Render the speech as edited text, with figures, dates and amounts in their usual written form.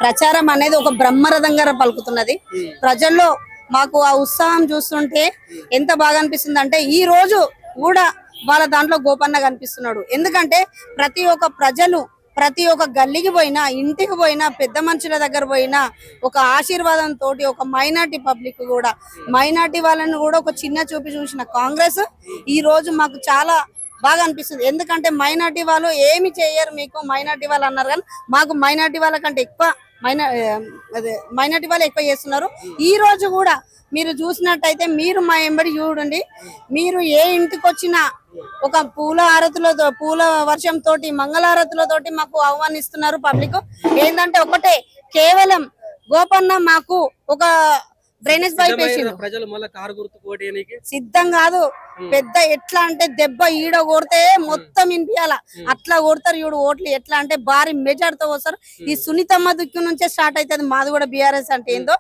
ప్రచారం అనేది ఒక బ్రహ్మరథంగా పలుకుతున్నది ప్రజల్లో. మాకు ఆ ఉత్సాహం చూస్తుంటే ఎంత బాగా అనిపిస్తుంది అంటే ఈ రోజు కూడా వాళ్ళ దాంట్లో గోపన్న కనిపిస్తున్నాడు. ఎందుకంటే ప్రతి ఒక్క గల్లీకి పోయినా, ఇంటికి పోయినా, పెద్ద మనుషుల దగ్గర పోయినా ఒక ఆశీర్వాదం తోటి ఒక మైనార్టీ పబ్లిక్ కూడా, మైనార్టీ వాళ్ళని కూడా ఒక చిన్న చూపి చూసిన కాంగ్రెస్ ఈ రోజు మాకు చాలా బాగా అనిపిస్తుంది. ఎందుకంటే మైనార్టీ వాళ్ళు ఏమి చేయరు, మీకు మైనార్టీ వాళ్ళు అన్నారు కానీ మాకు మైనార్టీ వాళ్ళ కంటే ఎక్కువ మైనార్టీ వాళ్ళు ఎక్కువ చేస్తున్నారు. ఈ రోజు కూడా మీరు చూసినట్టయితే మీరు మా ఎంబడి చూడండి, మీరు ఏ ఇంటికి వచ్చినా ఒక పూల వర్షం తోటి, మంగళారతులతోటి మాకు ఆహ్వానిస్తున్నారు పబ్లిక్. ఏంటంటే ఒకటే, కేవలం గోపన్న మాకు ఒక డ్రైనేజ్ పైప్ వేసిండు. ప్రజలు మళ్ళీ కారు గుర్తు కోటేయడానికి సిద్ధం కాదు. పెద్ద ఎట్లా అంటే దెబ్బ ఈడ కొడితే మొత్తం వినిపించాల అట్లా కొడతారు ఈడు ఓట్లు. ఎట్లా అంటే భారీ మెజార్టీతో వస్తారు. ఈ సునీతమ్మ దిక్కు నుంచే స్టార్ట్ అవుతుంది మాది కూడా బీఆర్ఎస్ అంటే ఏందో.